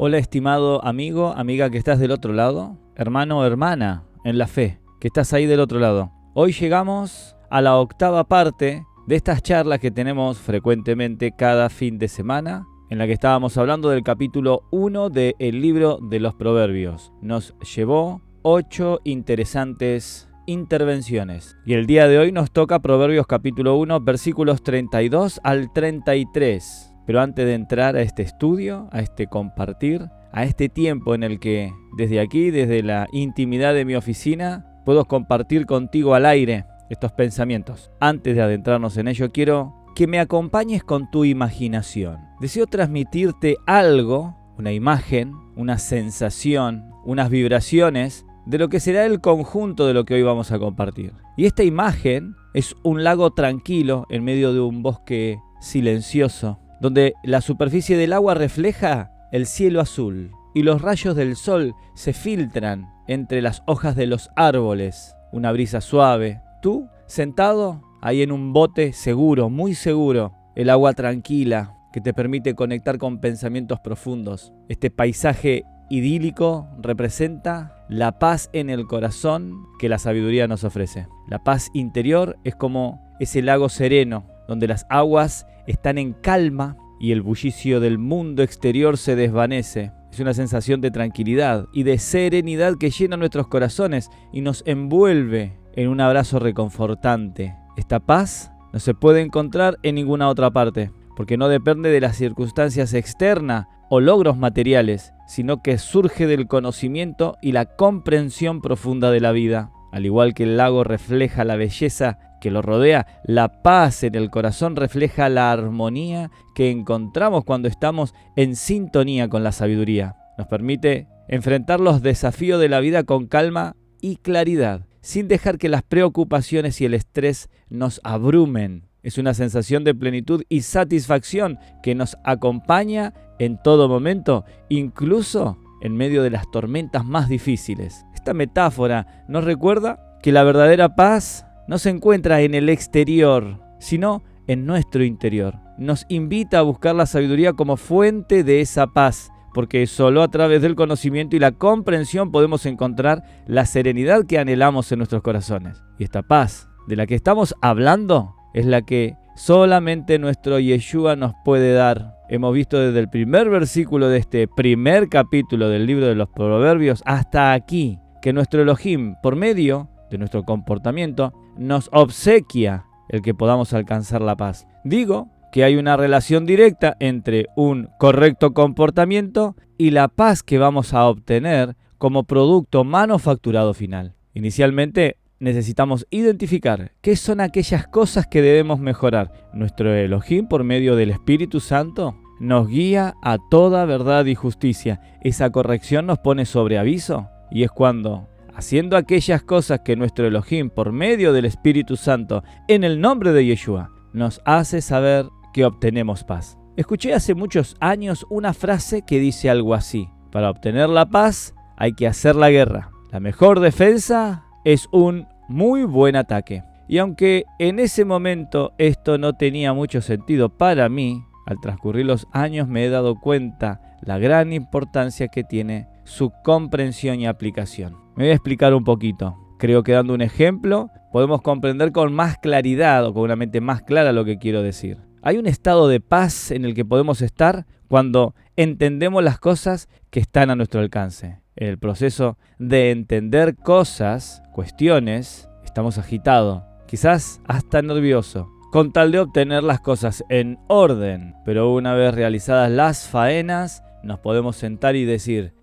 Hola estimado amigo, amiga que estás del otro lado, hermano o hermana en la fe, que estás ahí del otro lado. Hoy llegamos a la octava parte de estas charlas que tenemos frecuentemente cada fin de semana, en la que estábamos hablando del capítulo 1 del libro de los Proverbios. Nos llevó 8 interesantes intervenciones. Y el día de hoy nos toca Proverbios capítulo 1, versículos 32 al 33. Pero antes de entrar a este estudio, a este compartir, a este tiempo en el que desde aquí, desde la intimidad de mi oficina, puedo compartir contigo al aire estos pensamientos. Antes de adentrarnos en ello, quiero que me acompañes con tu imaginación. Deseo transmitirte algo, una imagen, una sensación, unas vibraciones de lo que será el conjunto de lo que hoy vamos a compartir. Y esta imagen es un lago tranquilo en medio de un bosque silencioso, donde la superficie del agua refleja el cielo azul y los rayos del sol se filtran entre las hojas de los árboles. Una brisa suave. Tú, sentado ahí en un bote seguro, muy seguro, el agua tranquila que te permite conectar con pensamientos profundos. Este paisaje idílico representa la paz en el corazón que la sabiduría nos ofrece. La paz interior es como ese lago sereno, donde las aguas están en calma y el bullicio del mundo exterior se desvanece. Es una sensación de tranquilidad y de serenidad que llena nuestros corazones y nos envuelve en un abrazo reconfortante. Esta paz no se puede encontrar en ninguna otra parte, porque no depende de las circunstancias externas o logros materiales, sino que surge del conocimiento y la comprensión profunda de la vida. Al igual que el lago refleja la belleza que lo rodea, la paz en el corazón refleja la armonía que encontramos cuando estamos en sintonía con la sabiduría. Nos permite enfrentar los desafíos de la vida con calma y claridad, sin dejar que las preocupaciones y el estrés nos abrumen. Es una sensación de plenitud y satisfacción que nos acompaña en todo momento, incluso en medio de las tormentas más difíciles. Esta metáfora nos recuerda que la verdadera paz no se encuentra en el exterior, sino en nuestro interior. Nos invita a buscar la sabiduría como fuente de esa paz, porque solo a través del conocimiento y la comprensión podemos encontrar la serenidad que anhelamos en nuestros corazones. Y esta paz de la que estamos hablando es la que solamente nuestro Yeshua nos puede dar. Hemos visto desde el primer versículo de este primer capítulo del libro de los Proverbios hasta aquí que nuestro Elohim, por medio de nuestro comportamiento, nos obsequia el que podamos alcanzar la paz. Digo que hay una relación directa entre un correcto comportamiento y la paz que vamos a obtener como producto manufacturado final. Inicialmente, necesitamos identificar qué son aquellas cosas que debemos mejorar. Nuestro Elohim, por medio del Espíritu Santo, nos guía a toda verdad y justicia. Esa corrección nos pone sobre aviso y es cuando, haciendo aquellas cosas que nuestro Elohim, por medio del Espíritu Santo, en el nombre de Yeshua, nos hace saber que obtenemos paz. Escuché hace muchos años una frase que dice algo así: para obtener la paz hay que hacer la guerra. La mejor defensa es un muy buen ataque. Y aunque en ese momento esto no tenía mucho sentido para mí, al transcurrir los años me he dado cuenta la gran importancia que tiene su comprensión y aplicación. Me voy a explicar un poquito. Creo que dando un ejemplo podemos comprender con más claridad o con una mente más clara lo que quiero decir. Hay un estado de paz en el que podemos estar cuando entendemos las cosas que están a nuestro alcance. En el proceso de entender cosas, cuestiones, estamos agitados, quizás hasta nerviosos, con tal de obtener las cosas en orden. Pero una vez realizadas las faenas, nos podemos sentar y decir: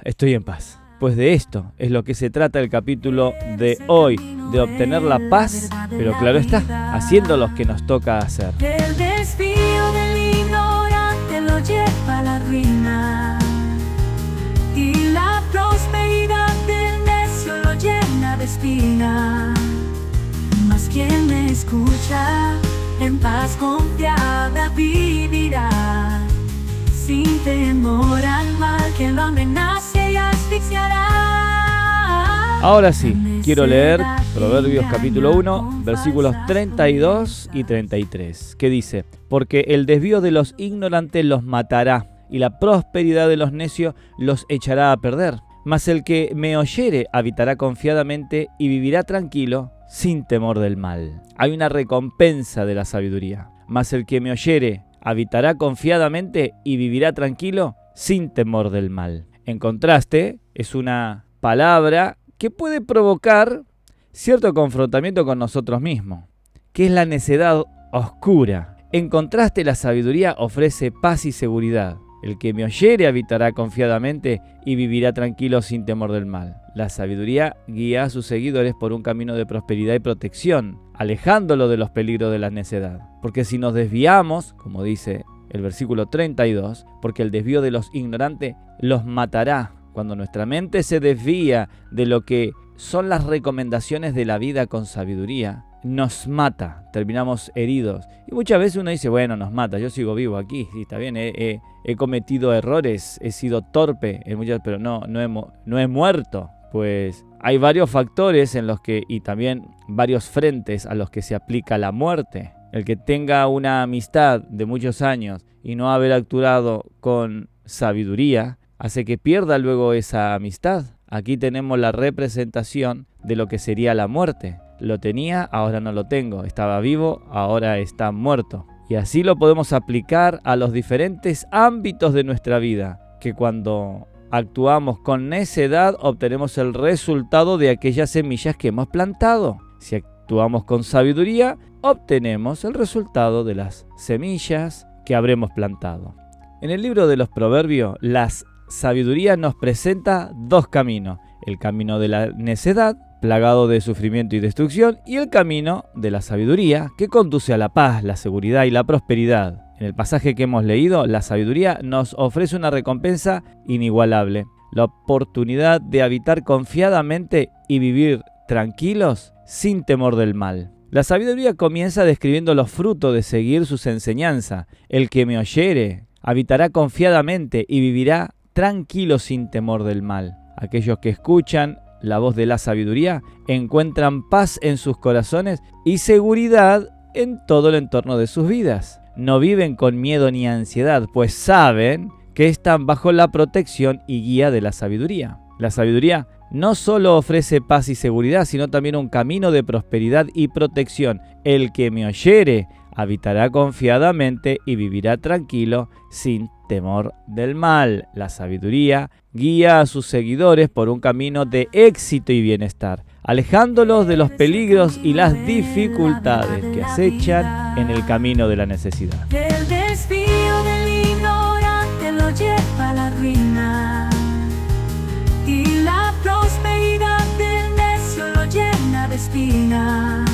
estoy en paz. Pues de esto es lo que se trata el capítulo de hoy, de obtener la paz, pero claro está, haciendo lo que nos toca hacer. El desvío del ignorante lo lleva a la ruina, y la prosperidad del necio lo llena de espina. Mas quien me escucha, en paz confiada vivirá, sin temor al mal que lo amenace y asfixiará. Ahora sí, quiero leer Proverbios capítulo 1, versículos 32 y 33, que dice: porque el desvío de los ignorantes los matará, y la prosperidad de los necios los echará a perder. Mas el que me oyere habitará confiadamente y vivirá tranquilo, sin temor del mal. Hay una recompensa de la sabiduría. Mas el que me oyere habitará confiadamente y vivirá tranquilo, sin temor del mal. En contraste, es una palabra que puede provocar cierto confrontamiento con nosotros mismos, que es la necedad oscura. En contraste, la sabiduría ofrece paz y seguridad. El que me oyere habitará confiadamente y vivirá tranquilo sin temor del mal. La sabiduría guía a sus seguidores por un camino de prosperidad y protección, alejándolo de los peligros de la necedad. Porque si nos desviamos, como dice el versículo 32, porque el desvío de los ignorantes los matará. Cuando nuestra mente se desvía de lo que son las recomendaciones de la vida con sabiduría, nos mata, terminamos heridos. Y muchas veces uno dice, bueno, nos mata, yo sigo vivo aquí, sí, está bien, he cometido errores, he sido torpe, pero no he muerto. Pues hay varios factores en los que, y también varios frentes a los que se aplica la muerte. El que tenga una amistad de muchos años y no haber actuado con sabiduría, hace que pierda luego esa amistad. Aquí tenemos la representación de lo que sería la muerte. Lo tenía, ahora no lo tengo. Estaba vivo, ahora está muerto. Y así lo podemos aplicar a los diferentes ámbitos de nuestra vida, que cuando actuamos con necedad obtenemos el resultado de aquellas semillas que hemos plantado. Si actuamos con sabiduría, obtenemos el resultado de las semillas que habremos plantado. En el libro de los Proverbios, la sabiduría nos presenta dos caminos: el camino de la necedad, plagado de sufrimiento y destrucción, y el camino de la sabiduría, que conduce a la paz, la seguridad y la prosperidad. En el pasaje que hemos leído, la sabiduría nos ofrece una recompensa inigualable: la oportunidad de habitar confiadamente y vivir tranquilos sin temor del mal. La sabiduría comienza describiendo los frutos de seguir sus enseñanzas. El que me oyere habitará confiadamente y vivirá tranquilo sin temor del mal. Aquellos que escuchan la voz de la sabiduría encuentran paz en sus corazones y seguridad en todo el entorno de sus vidas. No viven con miedo ni ansiedad, pues saben que están bajo la protección y guía de la sabiduría. La sabiduría no solo ofrece paz y seguridad, sino también un camino de prosperidad y protección. El que me oyere habitará confiadamente y vivirá tranquilo sin temor del mal. La sabiduría guía a sus seguidores por un camino de éxito y bienestar, alejándolos de los peligros y las dificultades que acechan en el camino de la necesidad. El desvío del ignorante lo lleva a la ruina, y la prosperidad del necio lo llena de espina.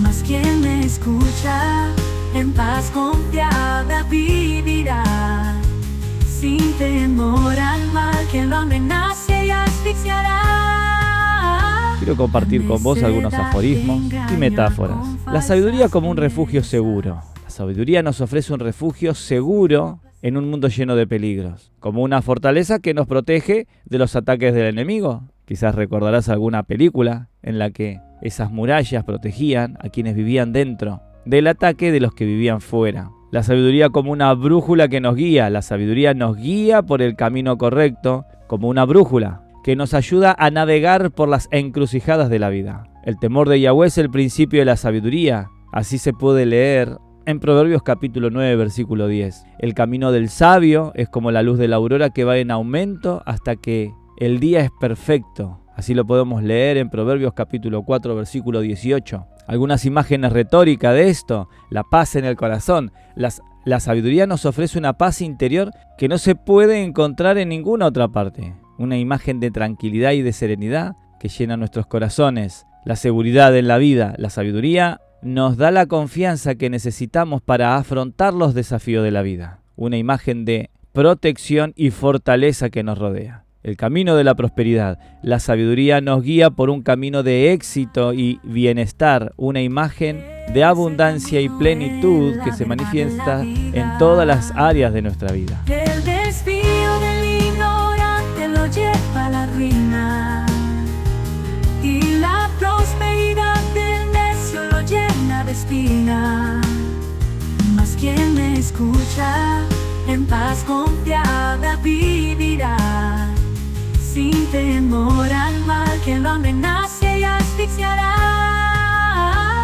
Mas quien me escucha, en paz confiada vivirá, sin temor al mal que lo amenace y asfixiará. Quiero compartir con vos algunos aforismos y metáforas. La sabiduría como un refugio seguro. La sabiduría nos ofrece un refugio seguro en un mundo lleno de peligros, como una fortaleza que nos protege de los ataques del enemigo. Quizás recordarás alguna película en la que esas murallas protegían a quienes vivían dentro del ataque de los que vivían fuera. La sabiduría como una brújula que nos guía. La sabiduría nos guía por el camino correcto, como una brújula que nos ayuda a navegar por las encrucijadas de la vida. El temor de Yahweh es el principio de la sabiduría. Así se puede leer en Proverbios capítulo 9, versículo 10. El camino del sabio es como la luz de la aurora que va en aumento hasta que el día es perfecto. Así lo podemos leer en Proverbios capítulo 4, versículo 18. Algunas imágenes retóricas de esto: la paz en el corazón. La sabiduría nos ofrece una paz interior que no se puede encontrar en ninguna otra parte. Una imagen de tranquilidad y de serenidad que llena nuestros corazones. La seguridad en la vida. La sabiduría nos da la confianza que necesitamos para afrontar los desafíos de la vida. Una imagen de protección y fortaleza que nos rodea. El camino de la prosperidad. La sabiduría nos guía por un camino de éxito y bienestar, una imagen de abundancia y plenitud que se manifiesta en todas las áreas de nuestra vida. El desvío del ignorante lo lleva a la ruina, y la prosperidad del necio lo llena de espina. Mas quien me escucha, en paz confiada vivirá, sin temor al mal que lo amenace y asfixiará.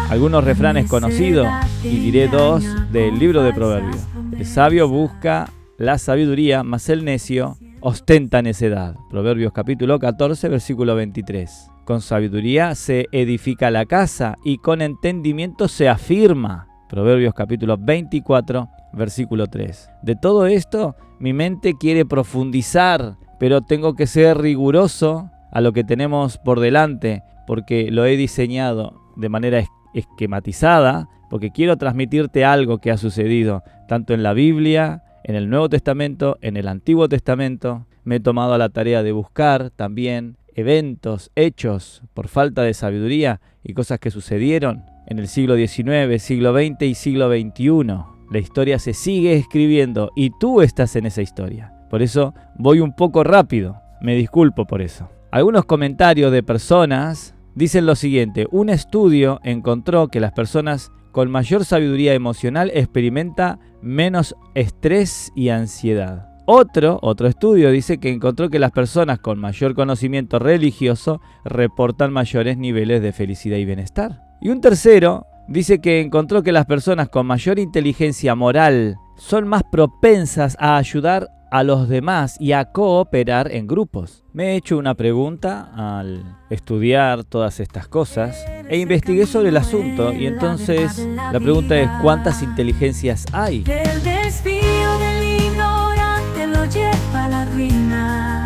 Algunos refranes conocidos, y diré dos, del libro de Proverbios. El sabio busca la sabiduría, mas el necio ostenta necedad. Proverbios capítulo 14, versículo 23. Con sabiduría se edifica la casa y con entendimiento se afirma. Proverbios capítulo 24, versículo 3. De todo esto, mi mente quiere profundizar, pero tengo que ser riguroso a lo que tenemos por delante, porque lo he diseñado de manera esquematizada, porque quiero transmitirte algo que ha sucedido, tanto en la Biblia, en el Nuevo Testamento, en el Antiguo Testamento. Me he tomado a la tarea de buscar también eventos, hechos, por falta de sabiduría y cosas que sucedieron en el siglo XIX, siglo XX y siglo XXI. La historia se sigue escribiendo y tú estás en esa historia. Por eso voy un poco rápido, me disculpo por eso. Algunos comentarios de personas dicen lo siguiente: un estudio encontró que las personas con mayor sabiduría emocional experimenta menos estrés y ansiedad. Otro estudio dice que encontró que las personas con mayor conocimiento religioso reportan mayores niveles de felicidad y bienestar. Y un tercero dice que encontró que las personas con mayor inteligencia moral son más propensas a ayudar a los demás y a cooperar en grupos. Me he hecho una pregunta al estudiar todas estas cosas e investigué sobre el asunto, y entonces la pregunta es: ¿cuántas inteligencias hay? El desvío del ignorante lo lleva a la ruina,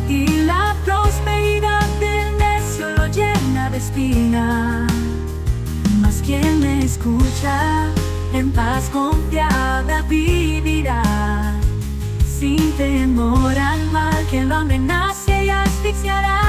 y la prosperidad del necio lo llena de espina. Mas quien me escucha, en paz confiada vivirá, sin temor al mal que lo amenace y asfixiará.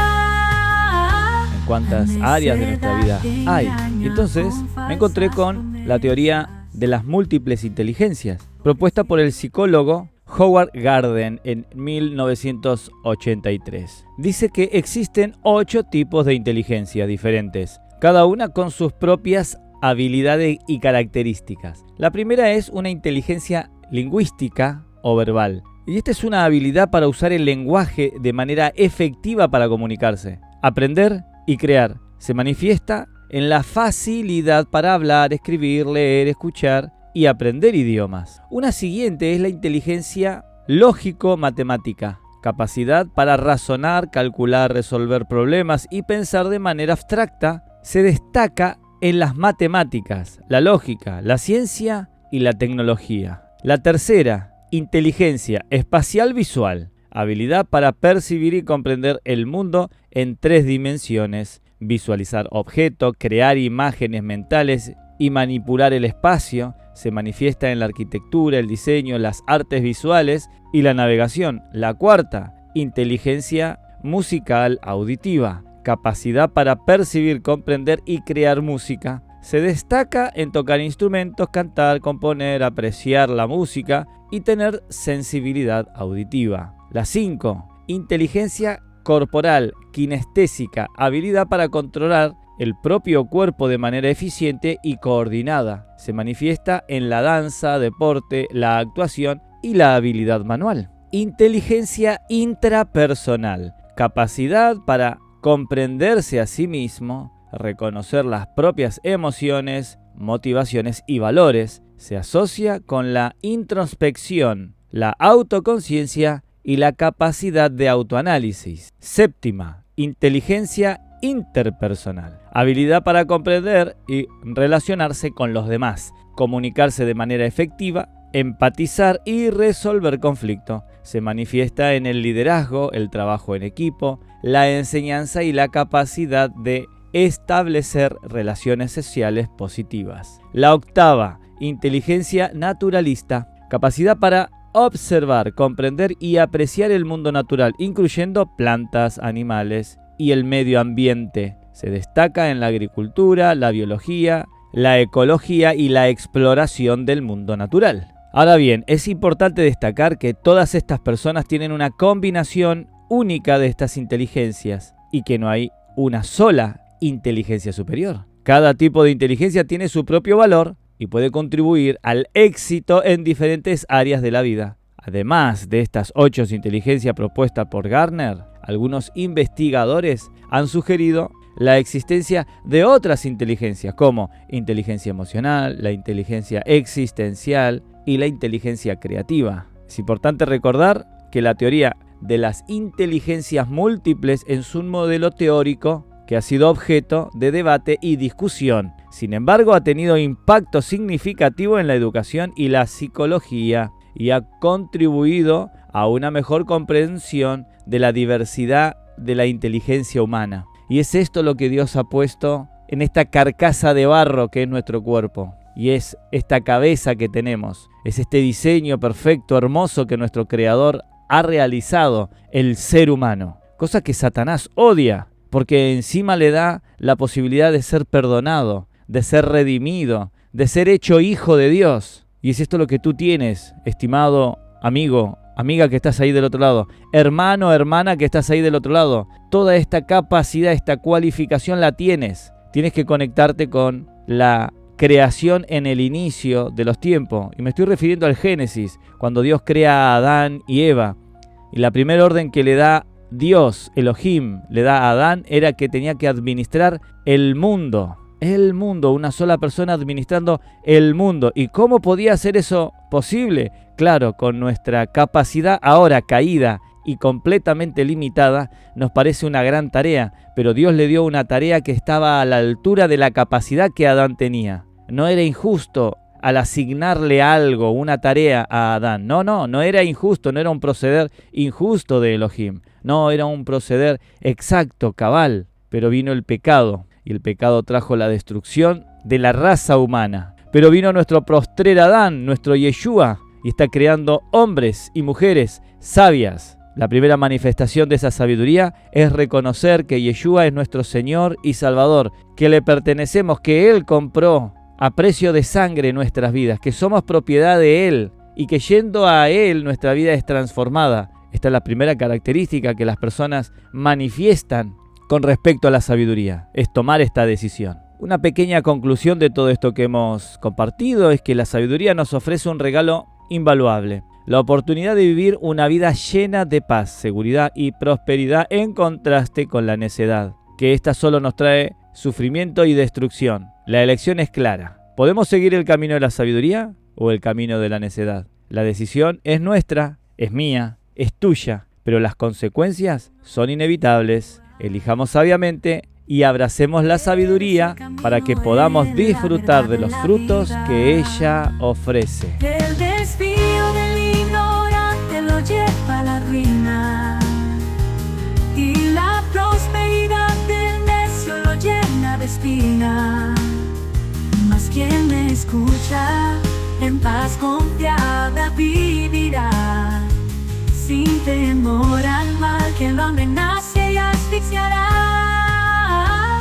En cuántas áreas de nuestra vida hay. Y entonces me encontré con la teoría de las múltiples inteligencias, propuesta por el psicólogo Howard Gardner en 1983. Dice que existen 8 tipos de inteligencia diferentes, cada una con sus propias habilidades y características. La primera es una inteligencia lingüística o verbal. Y esta es una habilidad para usar el lenguaje de manera efectiva para comunicarse, aprender y crear. Se manifiesta en la facilidad para hablar, escribir, leer, escuchar y aprender idiomas. Una siguiente es la inteligencia lógico-matemática, capacidad para razonar, calcular, resolver problemas y pensar de manera abstracta. Se destaca en las matemáticas, la lógica, la ciencia y la tecnología. La tercera, inteligencia espacial visual, habilidad para percibir y comprender el mundo en 3 dimensiones, visualizar objetos, crear imágenes mentales y manipular el espacio. Se manifiesta en la arquitectura, el diseño, las artes visuales y la navegación. La cuarta, inteligencia musical auditiva, capacidad para percibir, comprender y crear música. Se destaca en tocar instrumentos, cantar, componer, apreciar la música y tener sensibilidad auditiva. La 5, inteligencia corporal, kinestésica, habilidad para controlar el propio cuerpo de manera eficiente y coordinada. Se manifiesta en la danza, deporte, la actuación y la habilidad manual. Inteligencia intrapersonal, capacidad para comprenderse a sí mismo, reconocer las propias emociones, motivaciones y valores. Se asocia con la introspección, la autoconciencia y la capacidad de autoanálisis. Séptima, inteligencia interpersonal, habilidad para comprender y relacionarse con los demás, comunicarse de manera efectiva, empatizar y resolver conflictos. Se manifiesta en el liderazgo, el trabajo en equipo, la enseñanza y la capacidad de establecer relaciones sociales positivas. La octava, inteligencia naturalista, capacidad para observar, comprender y apreciar el mundo natural, incluyendo plantas, animales y el medio ambiente. Se destaca en la agricultura, la biología, la ecología y la exploración del mundo natural. Ahora bien, es importante destacar que todas estas personas tienen una combinación única de estas inteligencias y que no hay una sola inteligencia superior. Cada tipo de inteligencia tiene su propio valor y puede contribuir al éxito en diferentes áreas de la vida. Además de estas 8 inteligencias propuestas por Gardner, algunos investigadores han sugerido la existencia de otras inteligencias como inteligencia emocional, la inteligencia existencial y la inteligencia creativa. Es importante recordar que la teoría de las inteligencias múltiples es un modelo teórico que ha sido objeto de debate y discusión. Sin embargo, ha tenido impacto significativo en la educación y la psicología y ha contribuido a una mejor comprensión de la diversidad de la inteligencia humana. Y es esto lo que Dios ha puesto en esta carcasa de barro que es nuestro cuerpo. Y es esta cabeza que tenemos. Es este diseño perfecto, hermoso que nuestro Creador ha realizado, el ser humano. Cosa que Satanás odia, porque encima le da la posibilidad de ser perdonado, de ser redimido, de ser hecho hijo de Dios. Y es esto lo que tú tienes, estimado amigo, amiga que estás ahí del otro lado, hermano, hermana que estás ahí del otro lado. Toda esta capacidad, esta cualificación la tienes. Tienes que conectarte con la creación en el inicio de los tiempos. Y me estoy refiriendo al Génesis, cuando Dios crea a Adán y Eva. Y la primera orden que le da Dios, Elohim, le da a Adán era que tenía que administrar el mundo. El mundo, una sola persona administrando el mundo. ¿Y cómo podía hacer eso posible? Claro, con nuestra capacidad ahora caída y completamente limitada, nos parece una gran tarea, pero Dios le dio una tarea que estaba a la altura de la capacidad que Adán tenía. No era injusto al asignarle algo, una tarea a Adán. No era injusto, no era un proceder injusto de Elohim. No, era un proceder exacto, cabal, pero vino el pecado. Y el pecado trajo la destrucción de la raza humana. Pero vino nuestro postrer Adán, nuestro Yeshua, y está creando hombres y mujeres sabias. La primera manifestación de esa sabiduría es reconocer que Yeshua es nuestro Señor y Salvador, que le pertenecemos, que Él compró a precio de sangre nuestras vidas, que somos propiedad de Él y que yendo a Él nuestra vida es transformada. Esta es la primera característica que las personas manifiestan con respecto a la sabiduría, es tomar esta decisión. Una pequeña conclusión de todo esto que hemos compartido es que la sabiduría nos ofrece un regalo invaluable, la oportunidad de vivir una vida llena de paz, seguridad y prosperidad en contraste con la necedad, que esta solo nos trae sufrimiento y destrucción. La elección es clara. ¿Podemos seguir el camino de la sabiduría o el camino de la necedad? La decisión es nuestra, es mía, es tuya, pero las consecuencias son inevitables. Elijamos sabiamente y abracemos la sabiduría para que podamos disfrutar de los frutos que ella ofrece. El desvío del ignorante lo lleva a la ruina, y la prosperidad del necio lo llena de espina. Mas quien me escucha, en paz confiada vivirá, sin temor al mal que lo amenace y asfixiará.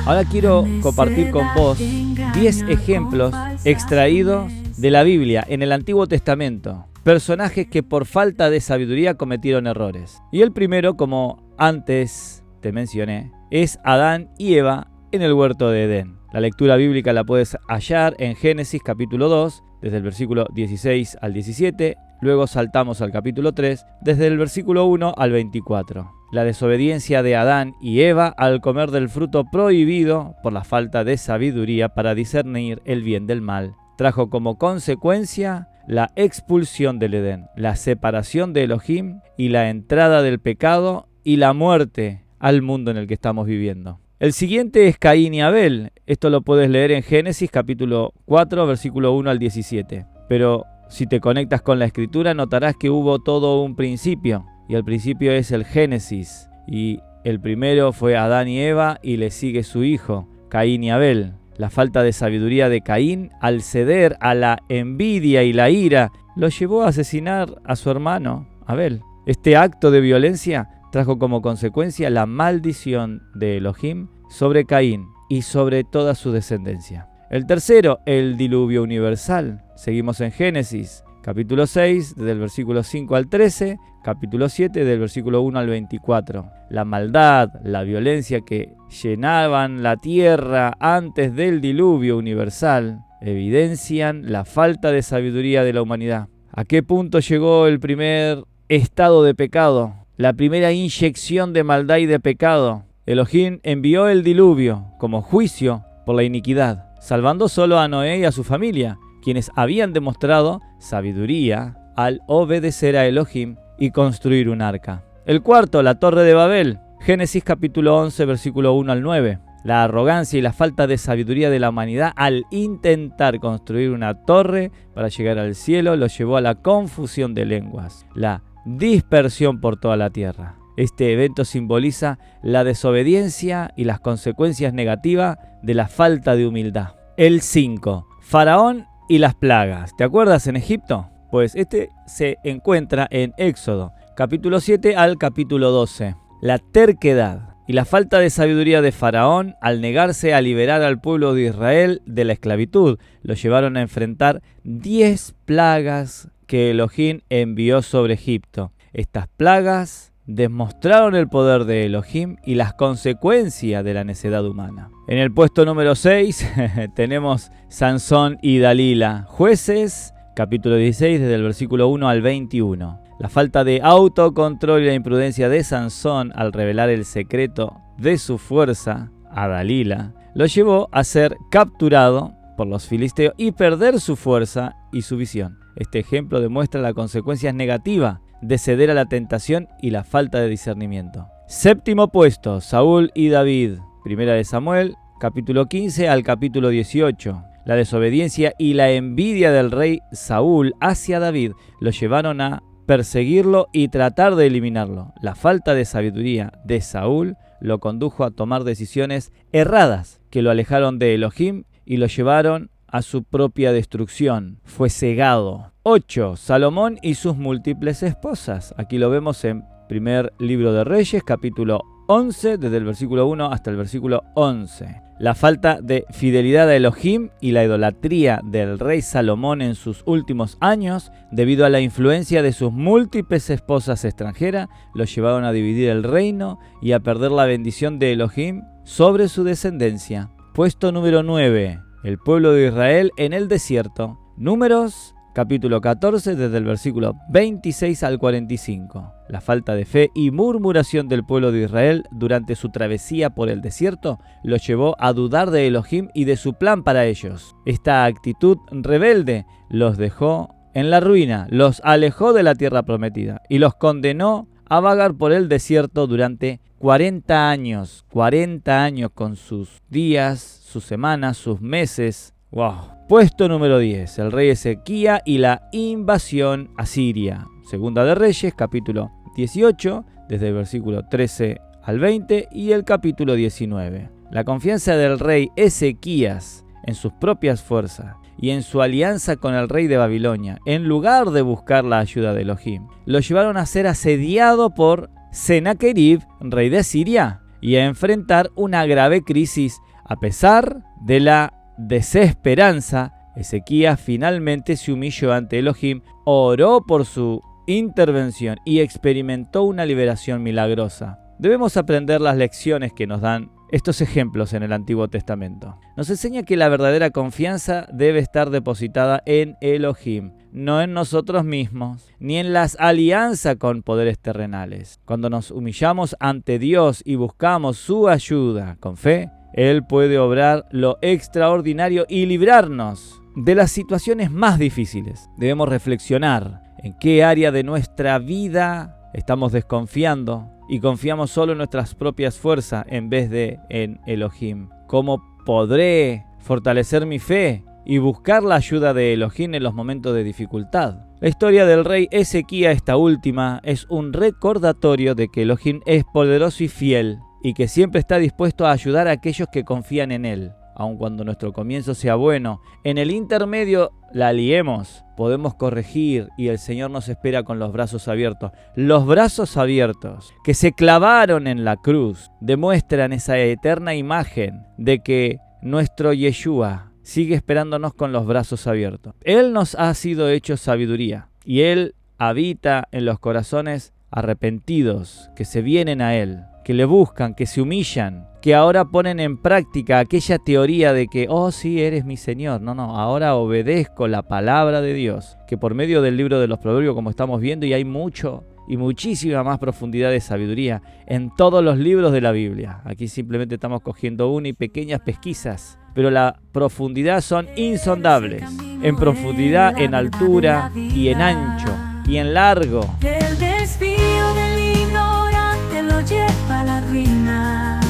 Ahora quiero compartir con vos 10 ejemplos extraídos de la Biblia en el Antiguo Testamento. Personajes que por falta de sabiduría cometieron errores. Y el primero, como antes te mencioné, es Adán y Eva en el huerto de Edén. La lectura bíblica la puedes hallar en Génesis capítulo 2, desde el versículo 16 al 17. Luego saltamos al capítulo 3, desde el versículo 1 al 24. La desobediencia de Adán y Eva al comer del fruto prohibido por la falta de sabiduría para discernir el bien del mal trajo como consecuencia la expulsión del Edén, la separación de Elohim y la entrada del pecado y la muerte al mundo en el que estamos viviendo. El siguiente es Caín y Abel. Esto lo puedes leer en Génesis capítulo 4, versículo 1 al 17. Pero si te conectas con la Escritura notarás que hubo todo un principio. Y el principio es el Génesis. Y el primero fue Adán y Eva y le sigue su hijo, Caín y Abel. La falta de sabiduría de Caín, al ceder a la envidia y la ira, lo llevó a asesinar a su hermano, Abel. Este acto de violencia trajo como consecuencia la maldición de Elohim sobre Caín y sobre toda su descendencia. El tercero, el diluvio universal. Seguimos en Génesis, capítulo 6, desde el versículo 5 al 13, capítulo 7, del versículo 1 al 24. La maldad, la violencia que llenaban la tierra antes del diluvio universal evidencian la falta de sabiduría de la humanidad. ¿A qué punto llegó el primer estado de pecado? La primera inyección de maldad y de pecado. Elohim envió el diluvio como juicio por la iniquidad, salvando solo a Noé y a su familia, quienes habían demostrado sabiduría al obedecer a Elohim y construir un arca. El cuarto, la Torre de Babel. Génesis capítulo 11, versículo 1 al 9. La arrogancia y la falta de sabiduría de la humanidad al intentar construir una torre para llegar al cielo los llevó a la confusión de lenguas, la dispersión por toda la tierra. Este evento simboliza la desobediencia y las consecuencias negativas de la falta de humildad. El 5. Faraón y las plagas. ¿Te acuerdas en Egipto? Pues este se encuentra en Éxodo, capítulo 7 al capítulo 12. La terquedad y la falta de sabiduría de Faraón al negarse a liberar al pueblo de Israel de la esclavitud lo llevaron a enfrentar 10 plagas que Elohim envió sobre Egipto. Estas plagas demostraron el poder de Elohim y las consecuencias de la necedad humana. En el puesto número 6 tenemos Sansón y Dalila. Jueces, capítulo 16, desde el versículo 1 al 21. La falta de autocontrol y la imprudencia de Sansón al revelar el secreto de su fuerza a Dalila lo llevó a ser capturado por los filisteos y perder su fuerza y su visión. Este ejemplo demuestra las consecuencias negativas de ceder a la tentación y la falta de discernimiento. Séptimo puesto, Saúl y David. Primera de Samuel, capítulo 15 al capítulo 18. La desobediencia y la envidia del rey Saúl hacia David lo llevaron a perseguirlo y tratar de eliminarlo. La falta de sabiduría de Saúl lo condujo a tomar decisiones erradas que lo alejaron de Elohim y lo llevaron a su propia destrucción. Fue cegado. 8. Salomón y sus múltiples esposas. Aquí lo vemos en primer libro de Reyes, capítulo 11, desde el versículo 1 hasta el versículo 11. La falta de fidelidad a Elohim y la idolatría del rey Salomón en sus últimos años, debido a la influencia de sus múltiples esposas extranjeras, lo llevaron a dividir el reino y a perder la bendición de Elohim sobre su descendencia. Puesto número 9. El pueblo de Israel en el desierto. Números, capítulo 14, desde el versículo 26 al 45. La falta de fe y murmuración del pueblo de Israel durante su travesía por el desierto los llevó a dudar de Elohim y de su plan para ellos. Esta actitud rebelde los dejó en la ruina, los alejó de la tierra prometida y los condenó a vagar por el desierto durante 40 años. 40 años con sus días, sus semanas, sus meses. ¡Wow! Puesto número 10. El rey Ezequías y la invasión asiria. Segunda de Reyes, capítulo 18, desde el versículo 13 al 20 y el capítulo 19. La confianza del rey Ezequías en sus propias fuerzas y en su alianza con el rey de Babilonia, en lugar de buscar la ayuda de Elohim, lo llevaron a ser asediado por Sennacherib, rey de Siria, y a enfrentar una grave crisis. A pesar de la desesperanza, Ezequías finalmente se humilló ante Elohim, oró por su intervención y experimentó una liberación milagrosa. Debemos aprender las lecciones que nos dan estos ejemplos en el Antiguo Testamento. Nos enseña que la verdadera confianza debe estar depositada en Elohim, no en nosotros mismos, ni en las alianzas con poderes terrenales. Cuando nos humillamos ante Dios y buscamos su ayuda con fe, Él puede obrar lo extraordinario y librarnos de las situaciones más difíciles. Debemos reflexionar en qué área de nuestra vida estamos desconfiando y confiamos solo en nuestras propias fuerzas en vez de en Elohim. ¿Cómo podré fortalecer mi fe y buscar la ayuda de Elohim en los momentos de dificultad? La historia del rey Ezequías, esta última, es un recordatorio de que Elohim es poderoso y fiel y que siempre está dispuesto a ayudar a aquellos que confían en Él. Aun cuando nuestro comienzo sea bueno, en el intermedio la liemos, podemos corregir y el Señor nos espera con los brazos abiertos. Los brazos abiertos que se clavaron en la cruz demuestran esa eterna imagen de que nuestro Yeshua sigue esperándonos con los brazos abiertos. Él nos ha sido hecho sabiduría y Él habita en los corazones arrepentidos que se vienen a Él, que le buscan, que se humillan, que ahora ponen en práctica aquella teoría de que, oh sí, eres mi Señor. No, ahora obedezco la palabra de Dios, que por medio del libro de los Proverbios, como estamos viendo, y hay mucho y muchísima más profundidad de sabiduría en todos los libros de la Biblia. Aquí simplemente estamos cogiendo una y pequeñas pesquisas, pero la profundidad son insondables. En profundidad, en altura y en ancho y en largo. El desvío del ignorante lo lleva a la ruina,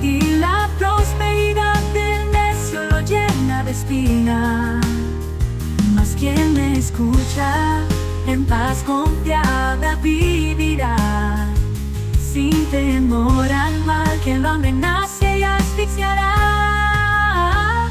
y la prosperidad del necio lo llena de espina. Mas quien me escucha, en paz confiada vivirá, sin temor al mal que lo amenace y asfixiará.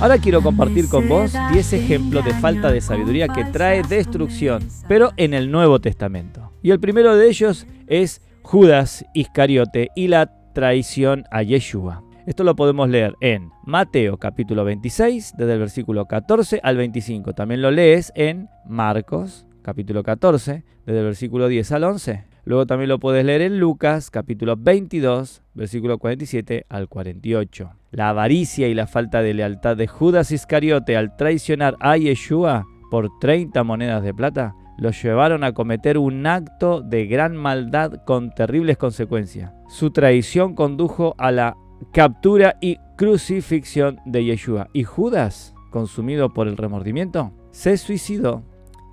Ahora quiero compartir con vos 10 ejemplos de falta de sabiduría que trae destrucción, pero en el Nuevo Testamento. Y el primero de ellos es Judas Iscariote y la traición a Yeshua. Esto lo podemos leer en Mateo capítulo 26, desde el versículo 14 al 25. También lo lees en Marcos capítulo 14, desde el versículo 10 al 11. Luego también lo puedes leer en Lucas capítulo 22, versículo 47 al 48. La avaricia y la falta de lealtad de Judas Iscariote al traicionar a Yeshua por 30 monedas de plata lo llevaron a cometer un acto de gran maldad con terribles consecuencias. Su traición condujo a la captura y crucifixión de Yeshua. Y Judas, consumido por el remordimiento, se suicidó.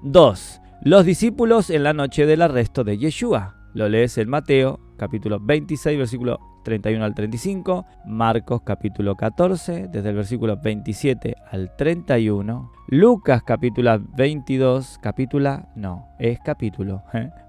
2. Los discípulos en la noche del arresto de Yeshua. Lo lees en Mateo, capítulo 26, versículo 31 al 35. Marcos, capítulo 14, desde el versículo 27 al 31. Lucas, capítulo 22, capítulo,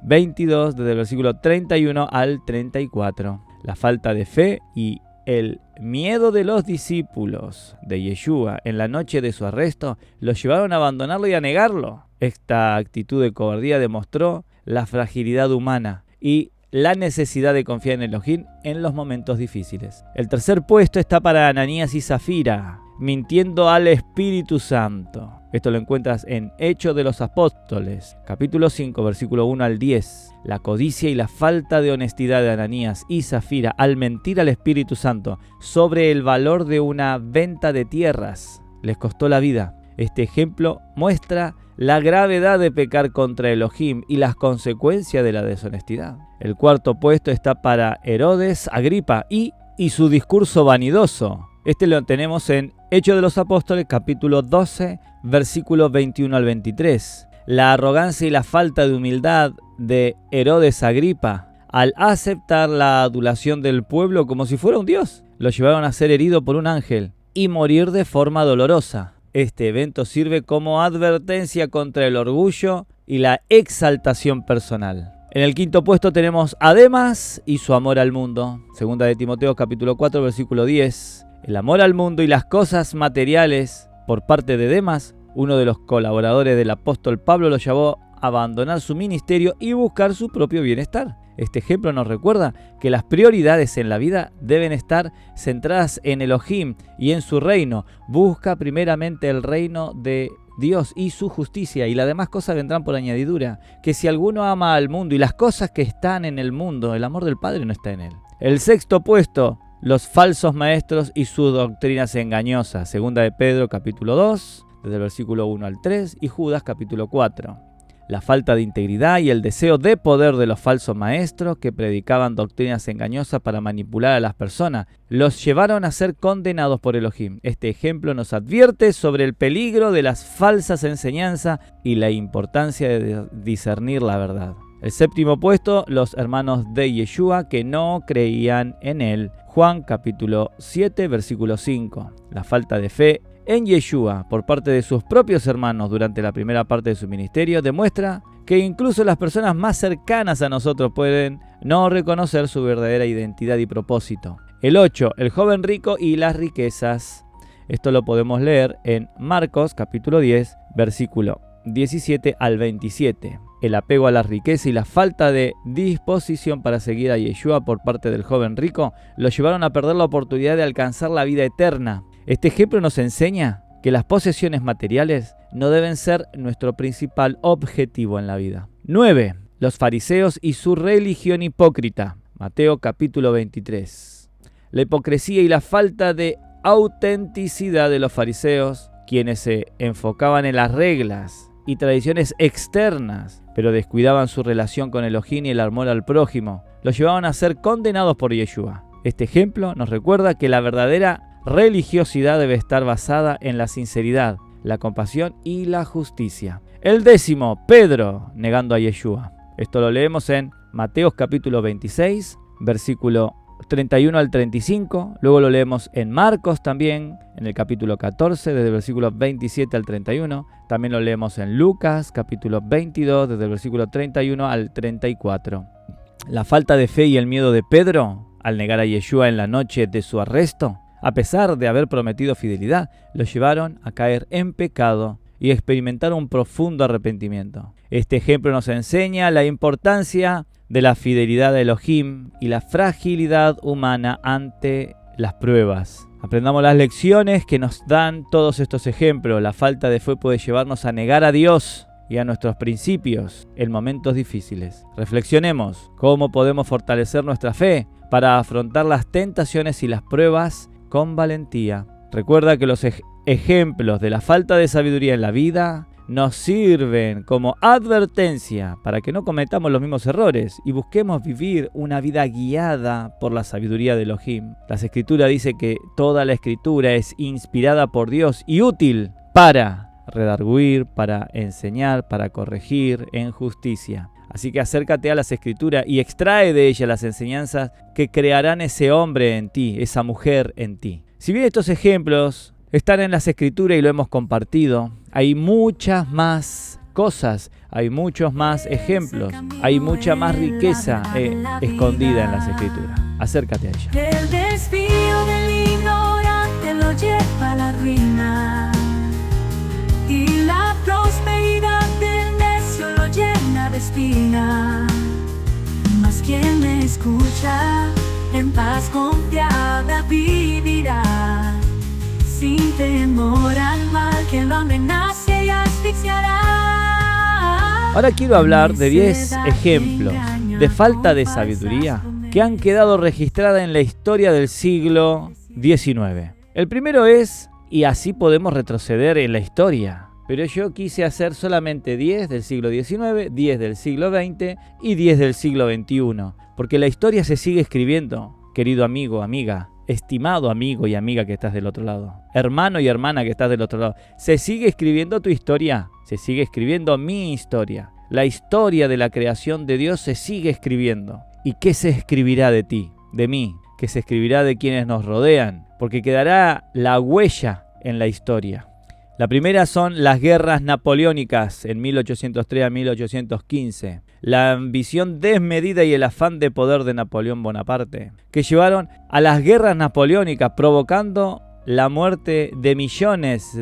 22, desde el versículo 31 al 34. La falta de fe y el miedo de los discípulos de Yeshua en la noche de su arresto los llevaron a abandonarlo y a negarlo. Esta actitud de cobardía demostró la fragilidad humana y la necesidad de confiar en Elohim en los momentos difíciles. El tercer puesto está para Ananías y Zafira, mintiendo al Espíritu Santo. Esto lo encuentras en Hechos de los Apóstoles, capítulo 5, versículo 1 al 10. La codicia y la falta de honestidad de Ananías y Zafira al mentir al Espíritu Santo sobre el valor de una venta de tierras les costó la vida. Este ejemplo muestra la gravedad de pecar contra Elohim y las consecuencias de la deshonestidad. El cuarto puesto está para Herodes Agripa y su discurso vanidoso. Este lo tenemos en Hechos de los Apóstoles, capítulo 12, versículos 21 al 23. La arrogancia y la falta de humildad de Herodes Agripa al aceptar la adulación del pueblo como si fuera un dios, lo llevaron a ser herido por un ángel y morir de forma dolorosa. Este evento sirve como advertencia contra el orgullo y la exaltación personal. En el quinto puesto tenemos a Demas y su amor al mundo. Segunda de Timoteo capítulo 4 versículo 10. El amor al mundo y las cosas materiales por parte de Demas, uno de los colaboradores del apóstol Pablo, lo llevó a abandonar su ministerio y buscar su propio bienestar. Este ejemplo nos recuerda que las prioridades en la vida deben estar centradas en Elohim y en su reino. Busca primeramente el reino de Dios y su justicia, y las demás cosas vendrán por añadidura. Que si alguno ama al mundo y las cosas que están en el mundo, el amor del Padre no está en él. El sexto puesto, los falsos maestros y sus doctrinas engañosas. Segunda de Pedro capítulo 2, desde el versículo 1 al 3, y Judas capítulo 4. La falta de integridad y el deseo de poder de los falsos maestros que predicaban doctrinas engañosas para manipular a las personas los llevaron a ser condenados por Elohim. Este ejemplo nos advierte sobre el peligro de las falsas enseñanzas y la importancia de discernir la verdad. El séptimo puesto, los hermanos de Yeshua que no creían en él. Juan capítulo 7, versículo 5. La falta de fe en Yeshua por parte de sus propios hermanos durante la primera parte de su ministerio demuestra que incluso las personas más cercanas a nosotros pueden no reconocer su verdadera identidad y propósito. El 8, el joven rico y las riquezas. Esto lo podemos leer en Marcos capítulo 10, versículo 17 al 27. El apego a la riqueza y la falta de disposición para seguir a Yeshua por parte del joven rico lo llevaron a perder la oportunidad de alcanzar la vida eterna. Este ejemplo nos enseña que las posesiones materiales no deben ser nuestro principal objetivo en la vida. 9. Los fariseos y su religión hipócrita. Mateo capítulo 23. la hipocresía y la falta de autenticidad de los fariseos, quienes se enfocaban en las reglas y tradiciones externas, pero descuidaban su relación con Elohim y el amor al prójimo, los llevaban a ser condenados por Yeshua. Este ejemplo nos recuerda que la verdadera religiosidad debe estar basada en la sinceridad, la compasión y la justicia. El 10, Pedro negando a Yeshua. Esto lo leemos en Mateo capítulo 26, versículo 31 al 35. Luego lo leemos en Marcos también, en el capítulo 14, desde el versículo 27 al 31. También lo leemos en Lucas capítulo 22, desde el versículo 31 al 34. La falta de fe y el miedo de Pedro al negar a Yeshua en la noche de su arresto, a pesar de haber prometido fidelidad, lo llevaron a caer en pecado y experimentar un profundo arrepentimiento. Este ejemplo nos enseña la importancia de la fidelidad de Elohim y la fragilidad humana ante las pruebas. Aprendamos las lecciones que nos dan todos estos ejemplos. La falta de fe puede llevarnos a negar a Dios y a nuestros principios en momentos difíciles. Reflexionemos cómo podemos fortalecer nuestra fe para afrontar las tentaciones y las pruebas con valentía. Recuerda que los ejemplos de la falta de sabiduría en la vida nos sirven como advertencia para que no cometamos los mismos errores y busquemos vivir una vida guiada por la sabiduría de Elohim. La Escritura dice que toda la Escritura es inspirada por Dios y útil para redarguir, para enseñar, para corregir en justicia. Así que acércate a las Escrituras y extrae de ellas las enseñanzas que crearán ese hombre en ti, esa mujer en ti. Si bien estos ejemplos están en las Escrituras y lo hemos compartido, hay muchas más cosas, hay muchos más ejemplos, hay mucha más riqueza escondida en las Escrituras. Acércate a ella. El desvío del ignorante lo lleva a la ruina, y la prosperidad del necio lo llena de espina. Mas quien me escucha, en paz confiada vivirá, sin temor al mal que lo amenace y asfixiará. Ahora quiero hablar de 10 ejemplos de falta de sabiduría que han quedado registradas en la historia del siglo XIX. El primero es, y así podemos retroceder en la historia, pero yo quise hacer solamente 10 del siglo XIX, 10 del siglo XX y 10 del siglo XXI, porque la historia se sigue escribiendo, querido amigo, amiga, estimado amigo y amiga que estás del otro lado, hermano y hermana que estás del otro lado. Se sigue escribiendo tu historia, se sigue escribiendo mi historia. La historia de la creación de Dios se sigue escribiendo. ¿Y qué se escribirá de ti, de mí? ¿Qué se escribirá de quienes nos rodean? Porque quedará la huella en la historia. La primera son las guerras napoleónicas en 1803 a 1815. La ambición desmedida y el afán de poder de Napoleón Bonaparte, que llevaron a las guerras napoleónicas, provocando la muerte de millones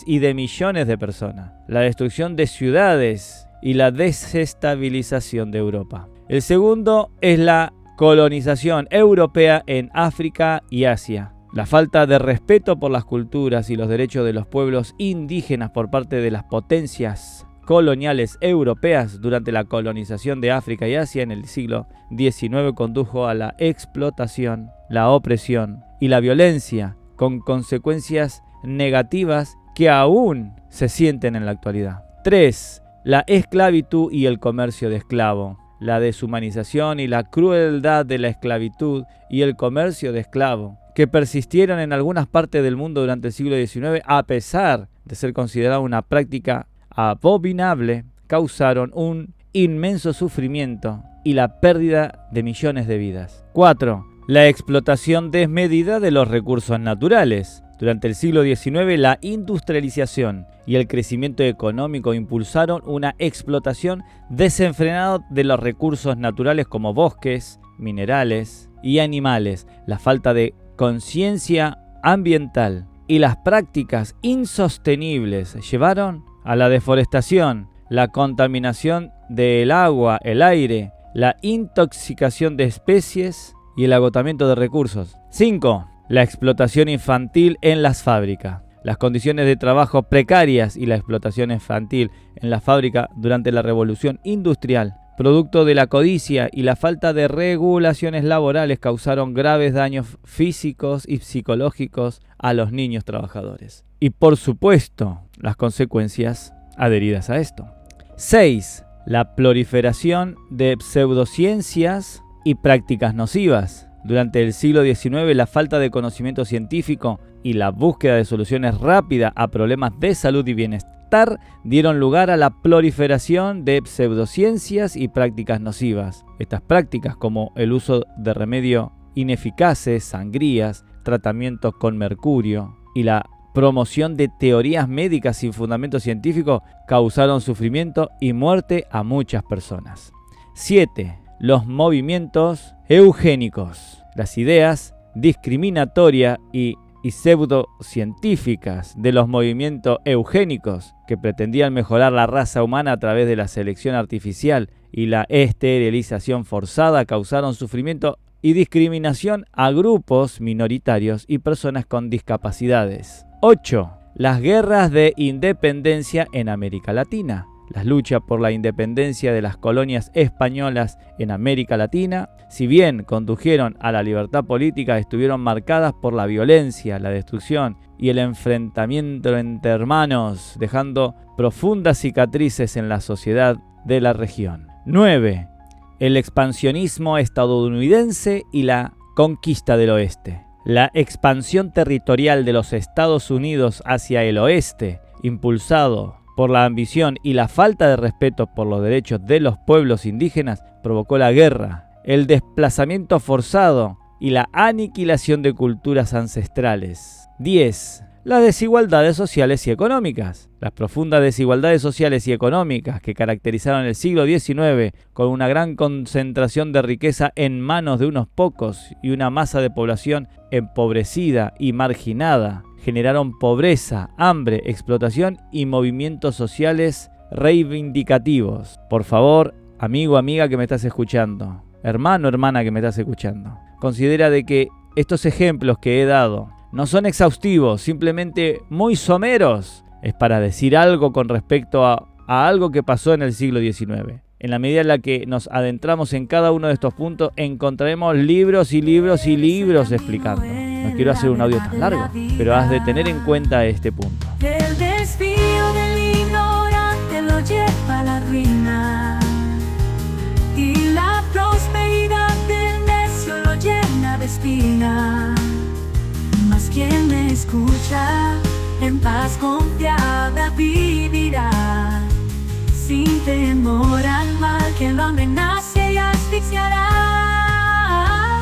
y de millones de personas, la destrucción de ciudades y la desestabilización de Europa. El segundo es la colonización europea en África y Asia. La falta de respeto por las culturas y los derechos de los pueblos indígenas por parte de las potencias coloniales europeas durante la colonización de África y Asia en el siglo XIX condujo a la explotación, la opresión y la violencia, con consecuencias negativas que aún se sienten en la actualidad. 3. La esclavitud y el comercio de esclavos. La deshumanización y la crueldad de la esclavitud y el comercio de esclavos, que persistieron en algunas partes del mundo durante el siglo XIX, a pesar de ser considerada una práctica abominable, causaron un inmenso sufrimiento y la pérdida de millones de vidas. 4. La explotación desmedida de los recursos naturales. Durante el siglo XIX, la industrialización y el crecimiento económico impulsaron una explotación desenfrenada de los recursos naturales como bosques, minerales y animales. La falta de conciencia ambiental y las prácticas insostenibles llevaron a la deforestación, la contaminación del agua, el aire, la intoxicación de especies y el agotamiento de recursos. 5. La explotación infantil en las fábricas. Las condiciones de trabajo precarias y la explotación infantil en la fábrica durante la revolución industrial producto de la codicia y la falta de regulaciones laborales, causaron graves daños físicos y psicológicos a los niños trabajadores. Y por supuesto, las consecuencias adheridas a esto. 6. La proliferación de pseudociencias y prácticas nocivas. Durante el siglo XIX, la falta de conocimiento científico y la búsqueda de soluciones rápidas a problemas de salud y bienestar dieron lugar a la proliferación de pseudociencias y prácticas nocivas. Estas prácticas, como el uso de remedios ineficaces, sangrías, tratamientos con mercurio y la promoción de teorías médicas sin fundamento científico, causaron sufrimiento y muerte a muchas personas. 7. Los movimientos eugénicos. Las ideas discriminatorias y pseudocientíficas de los movimientos eugénicos, que pretendían mejorar la raza humana a través de la selección artificial y la esterilización forzada, causaron sufrimiento y discriminación a grupos minoritarios y personas con discapacidades. 8. Las guerras de independencia en América Latina. Las luchas por la independencia de las colonias españolas en América Latina, si bien condujeron a la libertad política, estuvieron marcadas por la violencia, la destrucción y el enfrentamiento entre hermanos, dejando profundas cicatrices en la sociedad de la región. 9. El expansionismo estadounidense y la conquista del oeste. La expansión territorial de los Estados Unidos hacia el oeste, impulsado por la ambición y la falta de respeto por los derechos de los pueblos indígenas, provocó la guerra, el desplazamiento forzado y la aniquilación de culturas ancestrales. 10. Las desigualdades sociales y económicas. Las profundas desigualdades sociales y económicas que caracterizaron el siglo XIX, con una gran concentración de riqueza en manos de unos pocos y una masa de población empobrecida y marginada, generaron pobreza, hambre, explotación y movimientos sociales reivindicativos. Por favor, amigo, amiga que me estás escuchando, hermano, hermana que me estás escuchando, considera de que estos ejemplos que he dado no son exhaustivos, simplemente muy someros. Es para decir algo con respecto a algo que pasó en el siglo XIX. En la medida en la que nos adentramos en cada uno de estos puntos, encontraremos libros y libros y libros explicando. No quiero hacer un audio tan largo, pero has de tener en cuenta este punto. El desvío del ignorante lo lleva a la ruina, y la prosperidad del necio lo llena de espinas. Mas quien me escucha, en paz confiada vivirá, sin temor al mal que lo amenace y asfixiará.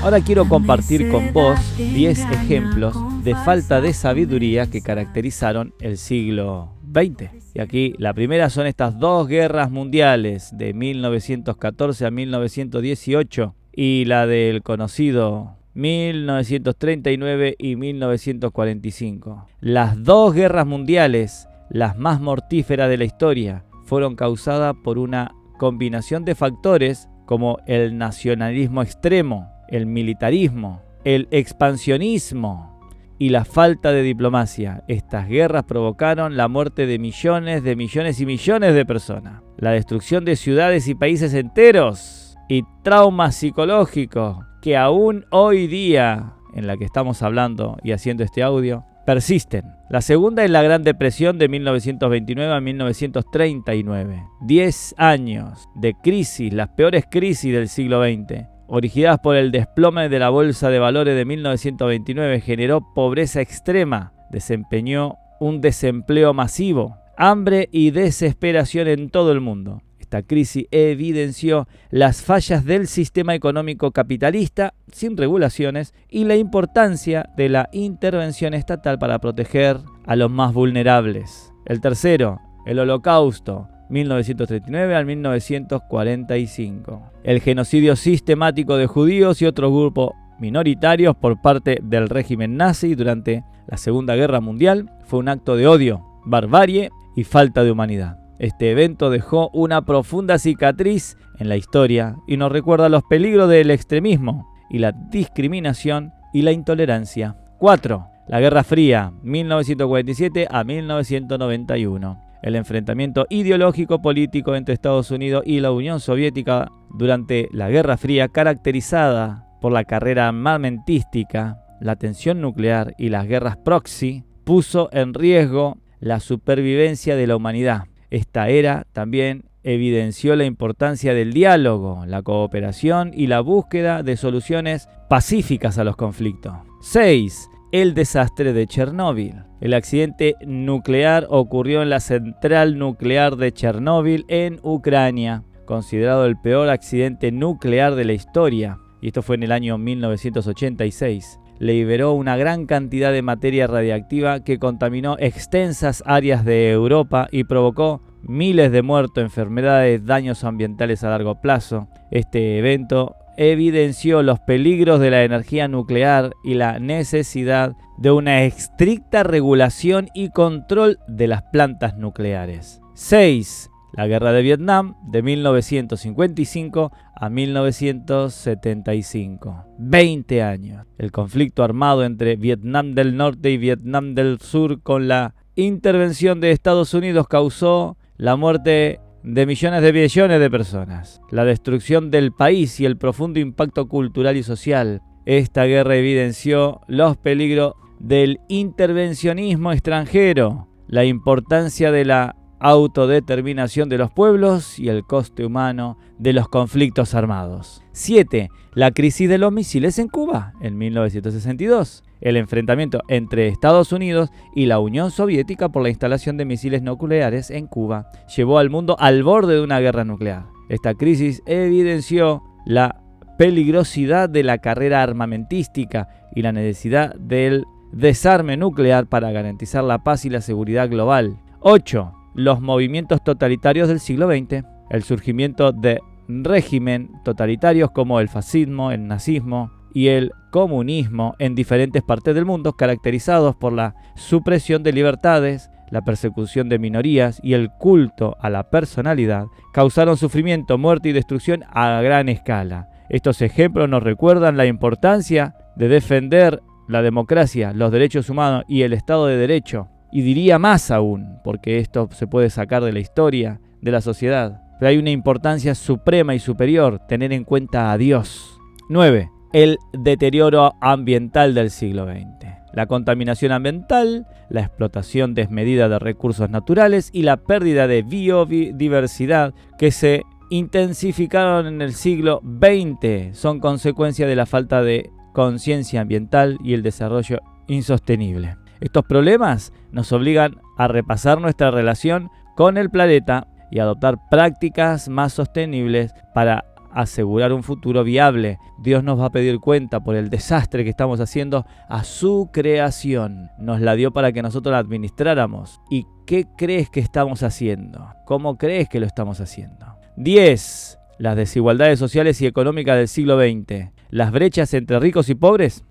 Ahora quiero compartir con vos 10 ejemplos de falta de sabiduría que caracterizaron el siglo XX. Y aquí la primera son estas dos guerras mundiales de 1914 a 1918 y la del conocido 1939 y 1945. Las dos guerras mundiales, las más mortíferas de la historia, fueron causadas por una combinación de factores como el nacionalismo extremo, el militarismo, el expansionismo y la falta de diplomacia. Estas guerras provocaron la muerte de millones y millones de personas, la destrucción de ciudades y países enteros y traumas psicológicos que aún hoy día, en la que estamos hablando y haciendo este audio, persisten. La segunda es la Gran Depresión de 1929 a 1939. 10 años de crisis, las peores crisis del siglo XX, originadas por el desplome de la Bolsa de Valores de 1929, generó pobreza extrema, desempeñó un desempleo masivo, hambre y desesperación en todo el mundo. Esta crisis evidenció las fallas del sistema económico capitalista sin regulaciones y la importancia de la intervención estatal para proteger a los más vulnerables. El tercero, el Holocausto, 1939 al 1945. El genocidio sistemático de judíos y otros grupos minoritarios por parte del régimen nazi durante la Segunda Guerra Mundial fue un acto de odio, barbarie y falta de humanidad. Este evento dejó una profunda cicatriz en la historia y nos recuerda los peligros del extremismo y la discriminación y la intolerancia. 4. La Guerra Fría, 1947 a 1991. el enfrentamiento ideológico político entre Estados Unidos y la Unión Soviética durante la Guerra Fría, caracterizada por la carrera armamentística, la tensión nuclear y las guerras proxy, puso en riesgo la supervivencia de la humanidad. Esta era también evidenció la importancia del diálogo, la cooperación y la búsqueda de soluciones pacíficas a los conflictos. 6. El desastre de Chernóbil. El accidente nuclear ocurrió en la central nuclear de Chernóbil en Ucrania, considerado el peor accidente nuclear de la historia, y esto fue en el año 1986. Liberó una gran cantidad de materia radiactiva que contaminó extensas áreas de Europa y provocó miles de muertos, enfermedades, daños ambientales a largo plazo. Este evento evidenció los peligros de la energía nuclear y la necesidad de una estricta regulación y control de las plantas nucleares. 6. La Guerra de Vietnam, de 1955 a 1975. 20 años. El conflicto armado entre Vietnam del Norte y Vietnam del Sur con la intervención de Estados Unidos causó la muerte de millones de personas, la destrucción del país y el profundo impacto cultural y social. Esta guerra evidenció los peligros del intervencionismo extranjero, la importancia de la autodeterminación de los pueblos y el coste humano de los conflictos armados. 7. La crisis de los misiles en Cuba, en 1962. El enfrentamiento entre Estados Unidos y la Unión Soviética por la instalación de misiles nucleares en Cuba llevó al mundo al borde de una guerra nuclear. Esta crisis evidenció la peligrosidad de la carrera armamentística y la necesidad del desarme nuclear para garantizar la paz y la seguridad global. 8. Los movimientos totalitarios del siglo XX. El surgimiento de regímenes totalitarios como el fascismo, el nazismo y el comunismo en diferentes partes del mundo, caracterizados por la supresión de libertades, la persecución de minorías y el culto a la personalidad, causaron sufrimiento, muerte y destrucción a gran escala. Estos ejemplos nos recuerdan la importancia de defender la democracia, los derechos humanos y el Estado de Derecho. Y diría más aún, porque esto se puede sacar de la historia, de la sociedad. Pero hay una importancia suprema y superior, tener en cuenta a Dios. 9. El deterioro ambiental del siglo XX. La contaminación ambiental, la explotación desmedida de recursos naturales y la pérdida de biodiversidad que se intensificaron en el siglo XX son consecuencia de la falta de conciencia ambiental y el desarrollo insostenible. Estos problemas nos obligan a repasar nuestra relación con el planeta y adoptar prácticas más sostenibles para asegurar un futuro viable. Dios nos va a pedir cuenta por el desastre que estamos haciendo a su creación. Nos la dio para que nosotros la administráramos. ¿Y qué crees que estamos haciendo? ¿Cómo crees que lo estamos haciendo? 10. Las desigualdades sociales y económicas del siglo XX. Las brechas entre ricos y pobres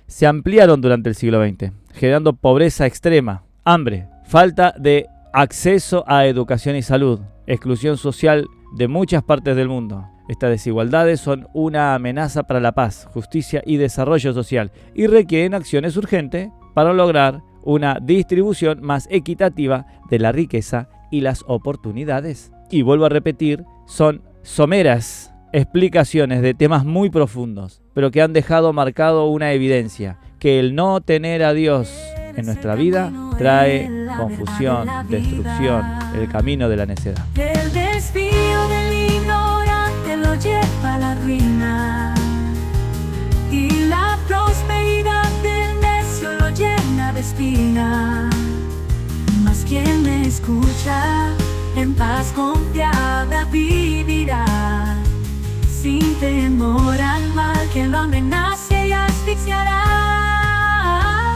se ampliaron durante el siglo XX, generando pobreza extrema, hambre, falta de acceso a educación y salud, exclusión social de muchas partes del mundo. Estas desigualdades son una amenaza para la paz, justicia y desarrollo social y requieren acciones urgentes para lograr una distribución más equitativa de la riqueza y las oportunidades. Y vuelvo a repetir, son someras explicaciones de temas muy profundos, pero que han dejado marcado una evidencia, que el no tener a Dios en nuestra vida trae confusión, destrucción, el camino de la necedad. El desvío del ignorante lo lleva a la ruina, y la prosperidad del necio lo llena de espina. Mas quien me escucha, en paz confiada vivirá, sin temor al mal que lo amenace y asfixiará.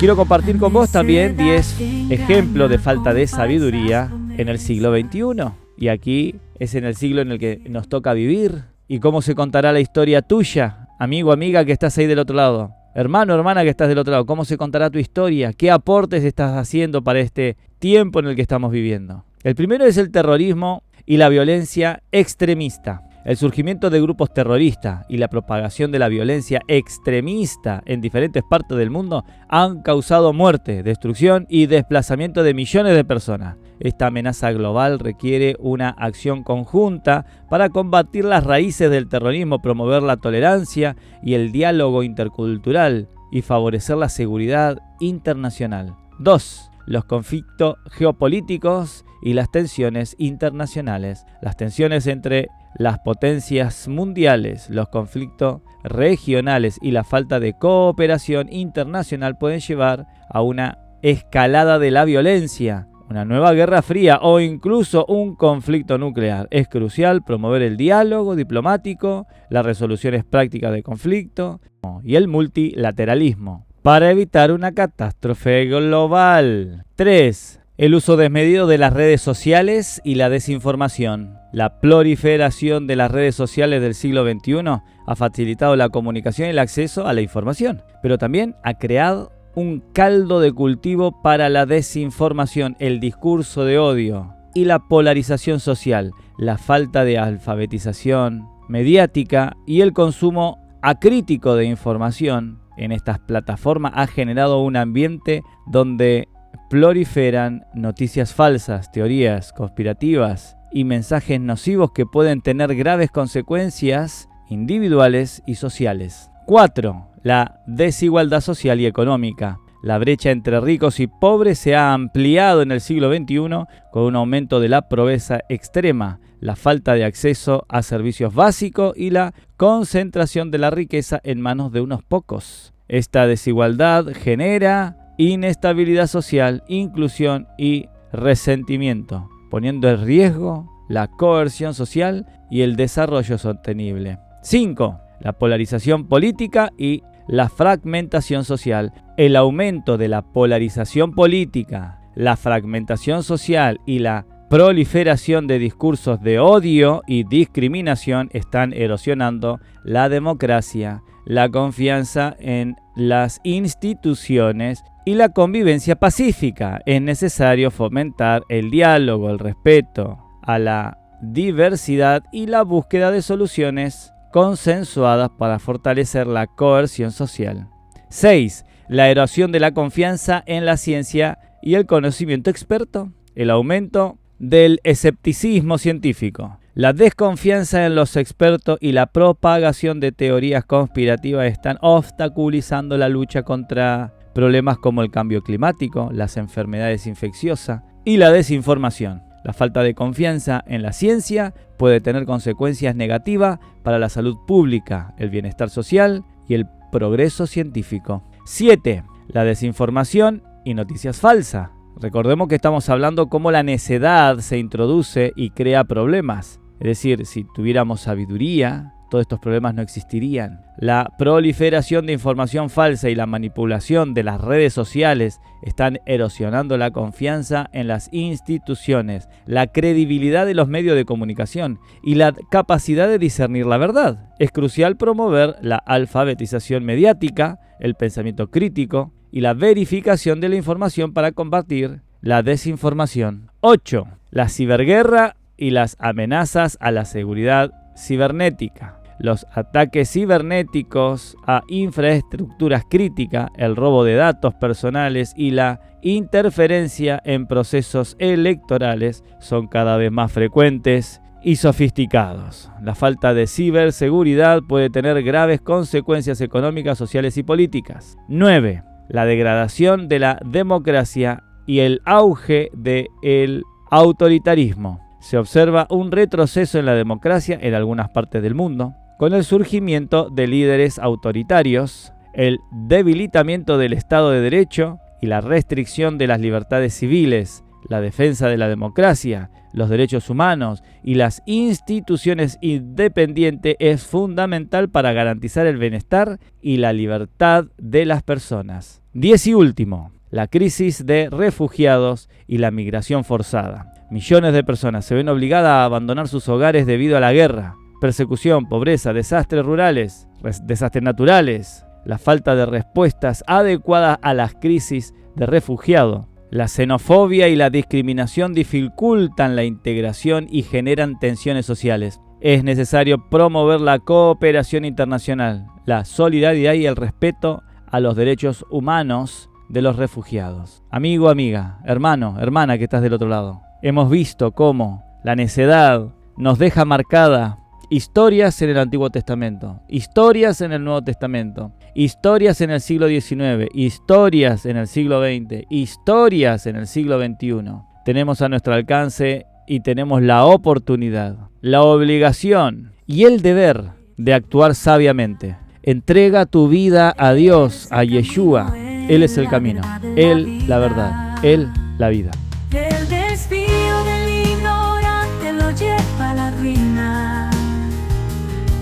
Quiero compartir con vos también 10 ejemplos de falta de sabiduría en el siglo XXI. Y aquí es en el siglo en el que nos toca vivir. ¿Y cómo se contará la historia tuya, amigo, amiga que estás ahí del otro lado? Hermano, hermana que estás del otro lado, ¿cómo se contará tu historia? ¿Qué aportes estás haciendo para este tiempo en el que estamos viviendo? El primero es el terrorismo y la violencia extremista. El surgimiento de grupos terroristas y la propagación de la violencia extremista en diferentes partes del mundo han causado muerte, destrucción y desplazamiento de millones de personas. Esta amenaza global requiere una acción conjunta para combatir las raíces del terrorismo, promover la tolerancia y el diálogo intercultural y favorecer la seguridad internacional. 2. Los conflictos geopolíticos y las tensiones internacionales. Las tensiones entre las potencias mundiales, los conflictos regionales y la falta de cooperación internacional pueden llevar a una escalada de la violencia, una nueva guerra fría o incluso un conflicto nuclear. Es crucial promover el diálogo diplomático, las resoluciones prácticas de conflicto y el multilateralismo para evitar una catástrofe global. 3. El uso desmedido de las redes sociales y la desinformación. La proliferación de las redes sociales del siglo XXI ha facilitado la comunicación y el acceso a la información, pero también ha creado un caldo de cultivo para la desinformación, el discurso de odio y la polarización social, la falta de alfabetización mediática y el consumo acrítico de información en estas plataformas ha generado un ambiente donde proliferan noticias falsas, teorías conspirativas y mensajes nocivos que pueden tener graves consecuencias individuales y sociales. 4. La desigualdad social y económica. La brecha entre ricos y pobres se ha ampliado en el siglo XXI con un aumento de la pobreza extrema, la falta de acceso a servicios básicos y la concentración de la riqueza en manos de unos pocos. Esta desigualdad genera inestabilidad social, inclusión y resentimiento, poniendo en riesgo la cohesión social y el desarrollo sostenible. 5. La polarización política y la fragmentación social. El aumento de la polarización política, la fragmentación social y la proliferación de discursos de odio y discriminación están erosionando la democracia, la confianza en las instituciones y la convivencia pacífica. Es necesario fomentar el diálogo, el respeto a la diversidad y la búsqueda de soluciones consensuadas para fortalecer la cohesión social. 6. La erosión de la confianza en la ciencia y el conocimiento experto. El aumento del escepticismo científico, la desconfianza en los expertos y la propagación de teorías conspirativas están obstaculizando la lucha contra problemas como el cambio climático, las enfermedades infecciosas y la desinformación. La falta de confianza en la ciencia puede tener consecuencias negativas para la salud pública, el bienestar social y el progreso científico. 7. La desinformación y noticias falsas. Recordemos que estamos hablando cómo la necedad se introduce y crea problemas. Es decir, si tuviéramos sabiduría, todos estos problemas no existirían. La proliferación de información falsa y la manipulación de las redes sociales están erosionando la confianza en las instituciones, la credibilidad de los medios de comunicación y la capacidad de discernir la verdad. Es crucial promover la alfabetización mediática, el pensamiento crítico y la verificación de la información para combatir la desinformación. 8. La ciberguerra y las amenazas a la seguridad cibernética. Los ataques cibernéticos a infraestructuras críticas, el robo de datos personales y la interferencia en procesos electorales son cada vez más frecuentes y sofisticados. La falta de ciberseguridad puede tener graves consecuencias económicas, sociales y políticas. 9. La degradación de la democracia y el auge del autoritarismo. Se observa un retroceso en la democracia en algunas partes del mundo, con el surgimiento de líderes autoritarios, el debilitamiento del Estado de Derecho y la restricción de las libertades civiles, la defensa de la democracia, los derechos humanos y las instituciones independientes es fundamental para garantizar el bienestar y la libertad de las personas. 10 y último, la crisis de refugiados y la migración forzada. Millones de personas se ven obligadas a abandonar sus hogares debido a la guerra, persecución, pobreza, desastres rurales, desastres naturales, la falta de respuestas adecuadas a las crisis de refugiados. La xenofobia y la discriminación dificultan la integración y generan tensiones sociales. Es necesario promover la cooperación internacional, la solidaridad y el respeto a los derechos humanos de los refugiados. Amigo, amiga, hermano, hermana que estás del otro lado, hemos visto cómo la necedad nos deja marcada historias en el Antiguo Testamento, historias en el Nuevo Testamento, historias en el siglo XIX, historias en el siglo XX, historias en el siglo XXI. Tenemos a nuestro alcance y tenemos la oportunidad, la obligación y el deber de actuar sabiamente. Entrega tu vida a Dios, a Yeshua. Él es el camino, Él la verdad, Él la vida. El desvío del ignorante lo lleva a la ruina,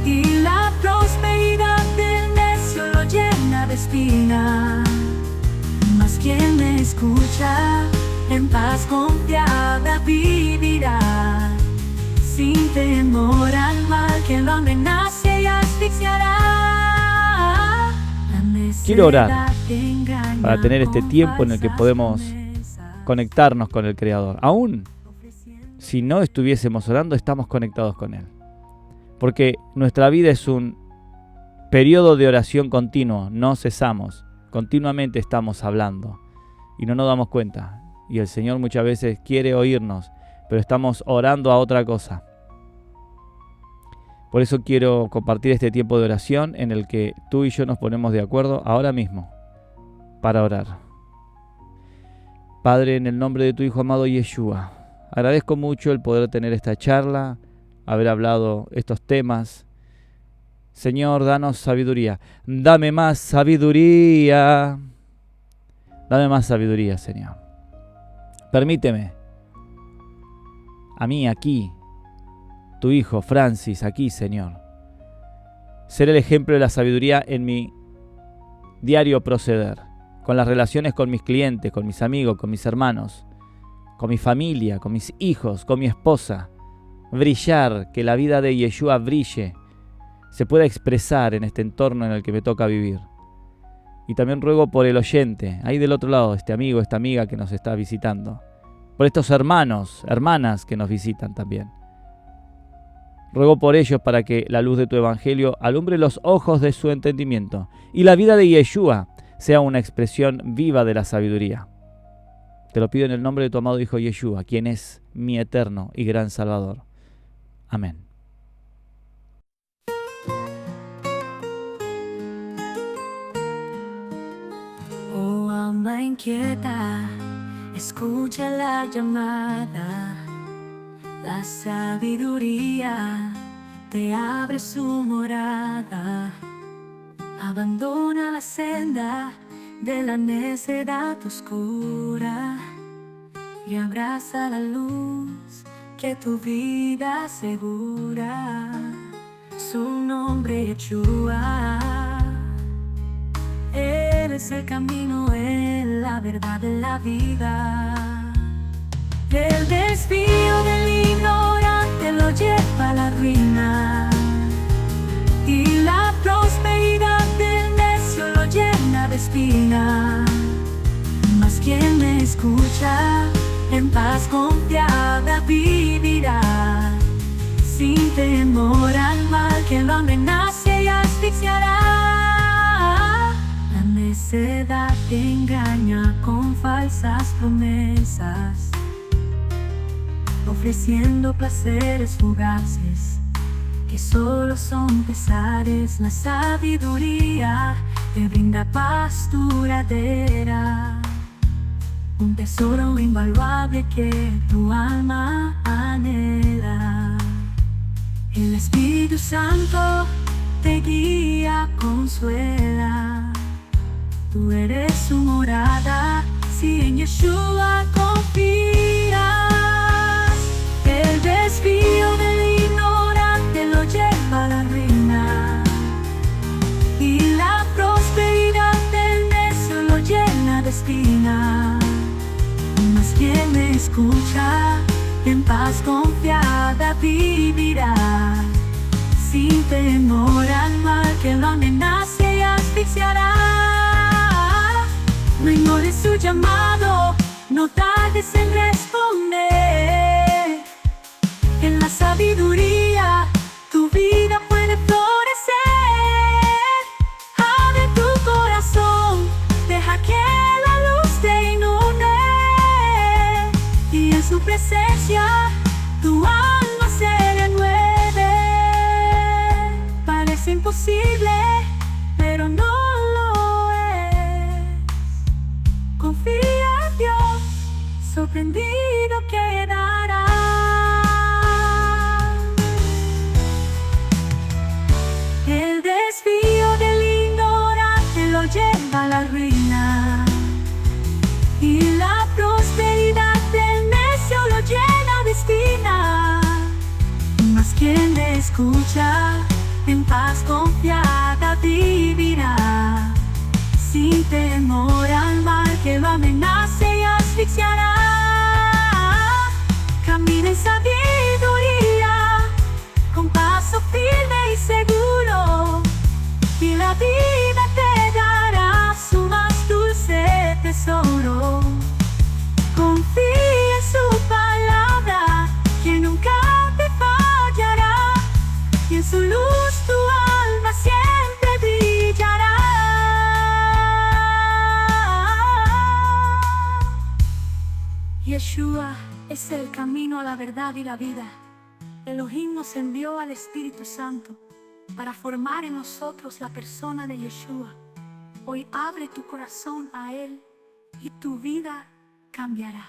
y la prosperidad del necio lo llena de espina. Mas quien me escucha, en paz confiada vivirá, sin temor al mal que lo amenace y asfixiará. Quiero orar para tener este tiempo en el que podemos conectarnos con el Creador. Aún si no estuviésemos orando, estamos conectados con Él. Porque nuestra vida es un periodo de oración continuo, no cesamos, continuamente estamos hablando y no nos damos cuenta. Y el Señor muchas veces quiere oírnos, pero estamos orando a otra cosa. Por eso quiero compartir este tiempo de oración en el que tú y yo nos ponemos de acuerdo ahora mismo para orar. Padre, en el nombre de tu Hijo amado Yeshua, agradezco mucho el poder tener esta charla, haber hablado estos temas. Señor, danos sabiduría. Dame más sabiduría. Dame más sabiduría, Señor. Permíteme, a mí aquí, tu hijo Francis, aquí, Señor, ser el ejemplo de la sabiduría en mi diario proceder, con las relaciones con mis clientes, con mis amigos, con mis hermanos, con mi familia, con mis hijos, con mi esposa. Brillar, que la vida de Yeshua brille, se pueda expresar en este entorno en el que me toca vivir. Y también ruego por el oyente, ahí del otro lado, este amigo, esta amiga que nos está visitando, por estos hermanos, hermanas que nos visitan también. Ruego por ellos para que la luz de tu evangelio alumbre los ojos de su entendimiento y la vida de Yeshua sea una expresión viva de la sabiduría. Te lo pido en el nombre de tu amado Hijo Yeshua, quien es mi eterno y gran Salvador. Amén. Oh, alma inquieta, escucha la llamada. La sabiduría te abre su morada. Abandona la senda de la necedad oscura y abraza la luz que tu vida asegura. Su nombre Yeshua. Él es el camino, Él la verdad de la vida. El desvío del ignorante lo lleva a la ruina, y la prosperidad del necio lo llena de espina. Mas quien me escucha, en paz confiada vivirá, sin temor al mal que lo amenace y asfixiará. La necedad te engaña con falsas promesas, ofreciendo placeres fugaces que solo son pesares. La sabiduría te brinda paz duradera, un tesoro invaluable que tu alma anhela. El Espíritu Santo te guía, consuela. Tú eres su morada, si en Yeshua confías. El desvío del ignorante lo lleva a la ruina, y la prosperidad del necio lo llena de espina. Mas quien me escucha, en paz confiada vivirá, sin temor al mal que lo amenace y asfixiará. No ignores su llamado, no tardes en responder. En la sabiduría su presencia tu alma se renueve. Parece imposible, pero no lo es. Confía en Dios, sorprendido quedará. El desvío del ignorante lo lleva a la ruina, y la prosperidad del necio lo llena de espina. Mas quien le escucha, en paz confiada vivirá, sin temor al mal que lo amenace y asfixiará. Camina en sabiduría, con paso firme y seguro, y la vida te dará su más dulce tesoro. Confía en su palabra, que nunca te fallará, y en su luz tu alma siempre brillará. Yeshua es el camino a la verdad y la vida. Elohim nos envió al Espíritu Santo para formar en nosotros la persona de Yeshua. Hoy abre tu corazón a Él y tu vida cambiará.